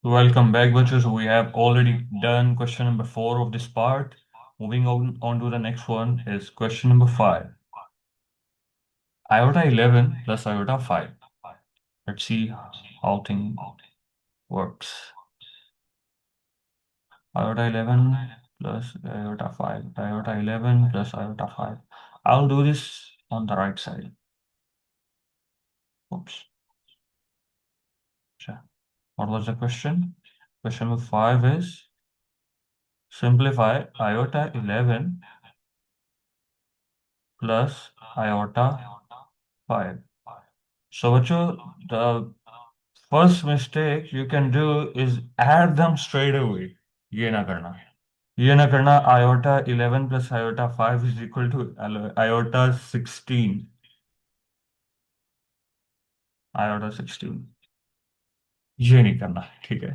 Welcome back, bachos. We have already done question number 4 of this part. Moving on to the next one is question number 5. Iota 11 plus iota 5. Let's see how thing works. Iota 11 plus iota 5. Iota 11 plus iota 5. I'll do this on the right side. Oops. Sure. What was the question? Question number 5 is simplify iota 11 plus iota 5. So, बच्चों, the first mistake you can do is add them straight away. ये ना करना. ये ना करना. Iota 11 plus iota 5 is equal to iota 16. Iota 16. ये नहीं करना. ठीक है.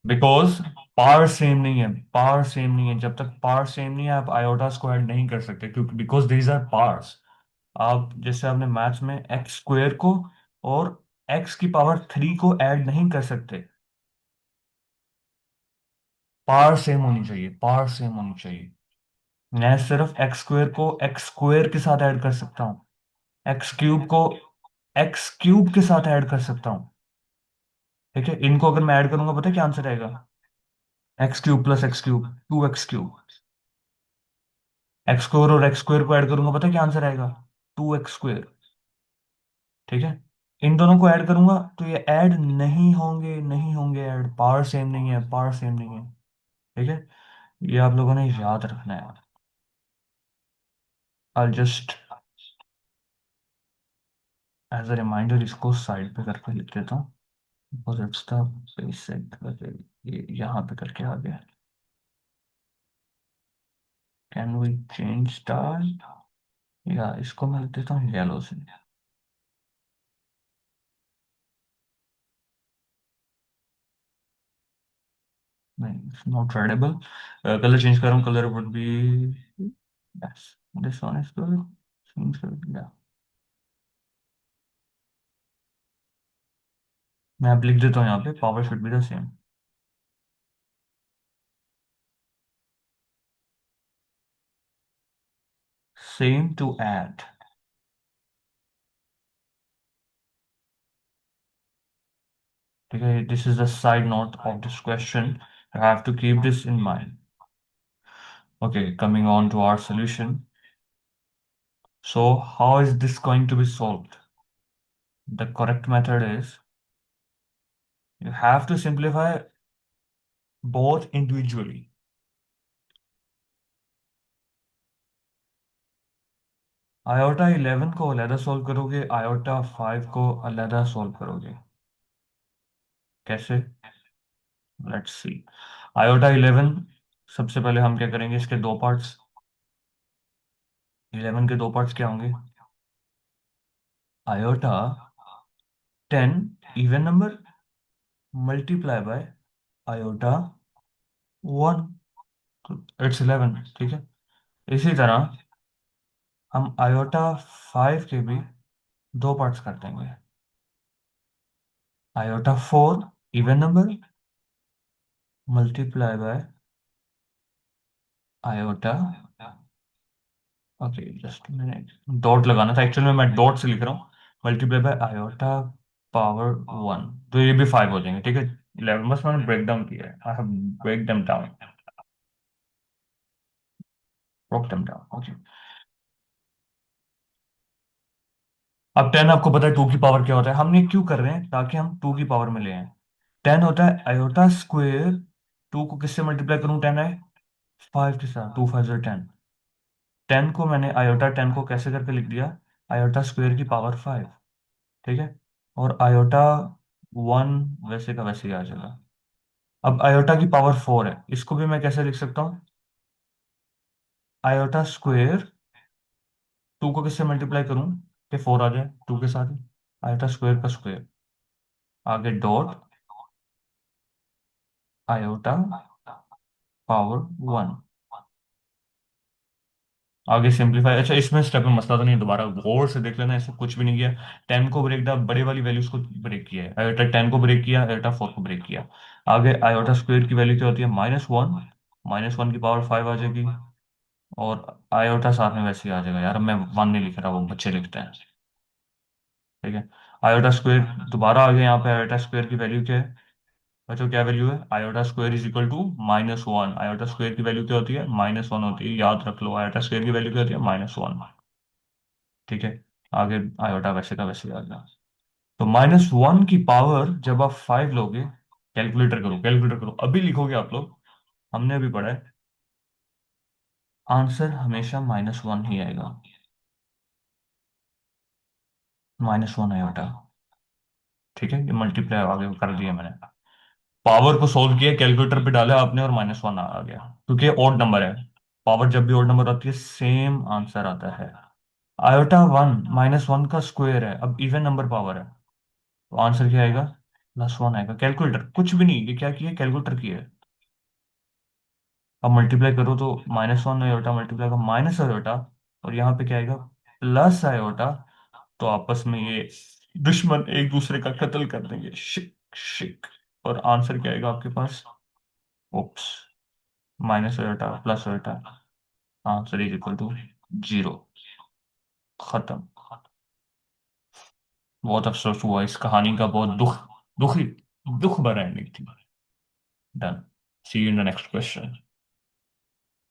बिकॉज पावर सेम नहीं है. पावर सेम नहीं है. जब तक पावर सेम नहीं है आप आयोटा स्क्वायर नहीं कर सकते, क्योंकि बिकॉज दीज आर पावर्स. आप जैसे आपने मैथ्स में एक्स स्क्वायर को और एक्स की पावर 3 को ऐड नहीं कर सकते. पावर सेम होनी चाहिए. पावर सेम होनी चाहिए. मैं सिर्फ एक्स स्क्वायर को एक्स स्क्वायर के साथ ऐड कर सकता हूँ. एक्स क्यूब को एक्स क्यूब के साथ ऐड कर सकता हूँ. ठीक है. इनको अगर मैं ऐड करूंगा, पता है क्या आंसर आएगा? X cube plus x cube, 2x cube. X square और एक्स स्क्वायर को ऐड करूंगा, पता है क्या आंसर आएगा? 2x square. ठीक है. इन दोनों को ऐड करूंगा तो ये ऐड नहीं होंगे. नहीं होंगे ऐड. पावर सेम नहीं है. पावर सेम नहीं है. ठीक है. ये आप लोगों ने याद रखना है. I just as a reminder इसको साइड पे करके लिख देता हूँ. Because it's the basic. ये यहाँ पे करके आ गया. Can we change star? या इसको मैं लिख देता हूँ येलो से. नहीं, नॉट रेडेबल. कलर चेंज कर रहा हूँ. Colour would be yes, this one is good. Seems good, yeah. मैं अब लिख देता हूँ यहाँ पे power should be the same. Same to add. ठीक है. This is the side note of this question. You have to keep this in mind. Okay, coming on to our solution. So, how is this going to be solved? The correct method is you have to simplify both individually. Iota 11 को अलहदा solve करोगे, iota 5 को अलहदा solve करोगे. कैसे? Let's see. Iota 11, सबसे पहले हम क्या करेंगे, इसके दो पार्ट्स. 11 के दो पार्ट्स क्या होंगे? Iota 10 even number multiply by iota 1. It's 11. ठीक है. इसी तरह हम आयोटा 5 के भी दो पार्ट्स कर देंगे. Iota 4 even number multiply by iota. Okay, just minute. Dot लगाना था. एक्चुअली में मैं डॉट से लिख रहा हूँ. Multiply by iota power 1. तो ये भी 5 हो जाएंगे. ठीक है. 11 बस मैंने ब्रेक डाउन किया है. I have break them down. Broke them down. Okay. अब 10 आपको पता है 2 की पावर क्या होता है. हम ये क्यों कर रहे हैं? ताकि हम 2 की पावर में ले आए. 10 होता है आयोटा स्क्वेयर. 2 को किससे मल्टीप्लाई करूं? 10 है 5 के साथ. 2 5 10. 10 को मैंने आयोटा 10 को कैसे करके लिख दिया? आयोटा स्क्वेयर की पावर 5. ठीक है. और आयोटा 1 वैसे का वैसे ही आ जाएगा. अब आयोटा की पावर 4 है. इसको भी मैं कैसे लिख सकता हूँ? Iota square. 2 को किससे मल्टीप्लाई करूं कि 4 आ जाए 2 के साथ ही? आयोटा स्क्वेयर का स्क्वेयर. आगे डॉट आयोटा पावर 1. आगे सिंपलीफाई, अच्छा इसमें स्टेप में मसला तो नहीं है, दोबारा गौर से देख लेना, ऐसे कुछ भी नहीं किया। 10 को ब्रेक द बड़े वाली वैल्यूज को ब्रेक किया है, आयोटा 10 को ब्रेक किया, आयोटा 4 को ब्रेक किया। आगे आयोटा स्क्वायर की वैल्यू क्या होती है, -1, -1 की पावर 5 आ जाएगी। और आयोटा साथ में वैसे ही आ जाएगा यार, मैं 1 नहीं लिख रहा, वो बच्चे लिखते हैं। ठीक है। आयोटा स्क्वायर दोबारा आ गया, यहाँ पे आयोटा स्क्वायर की वैल्यू क्या है बच्चों, क्या वैल्यू है, iota square is equal to -1। Iota square की वैल्यू क्या होती है, -1 होती है, याद रख लो, आयोटा स्क्वायर की वैल्यू क्या होती है, -1। ठीक है। आगे आयोटा वैसे का वैसे आ गया। तो -1 की पावर जब आप 5 लोगे, कैलकुलेटर करो, कैलकुलेटर करो, अभी लिखोगे आप लोग, हमने अभी पढ़ा है, आंसर हमेशा -1 ही आएगा। -1 आयोटा। ठीक है, ये मल्टीप्लाई आगे कर दिया मैंने, पावर को सोल्व किया, कैलकुलेटर पे डाला आपने और -1 आ गया, क्योंकि ऑड नंबर है। पावर जब भी ऑड नंबर आती है सेम आंसर आता है। आयोटा 1, -1 का स्क्वायर है, अब इवन नंबर पावर है, तो आंसर क्या आएगा, +1 आएगा। कैलकुलेटर कुछ भी नहीं, ये क्या किया, कैलकुलेटर की है। अब मल्टीप्लाई करो तो -1 आयोटा मल्टीप्लाई का माइनस आयोटा, और यहाँ पे क्या आएगा, प्लस आयोटा। तो आपस में ये दुश्मन एक दूसरे का कत्ल कर देंगे, शिक शिक। और आंसर क्या आएगा आपके पास, oops, -iota plus iota, answer is equal to 0। खत्म। बहुत अफसोस हुआ, इस कहानी का बहुत दुखी दुख भरा एंडिंग थी। Done. See you in the next question.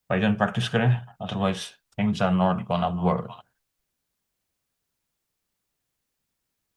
भाईजान प्रैक्टिस करें, otherwise things are not gonna work.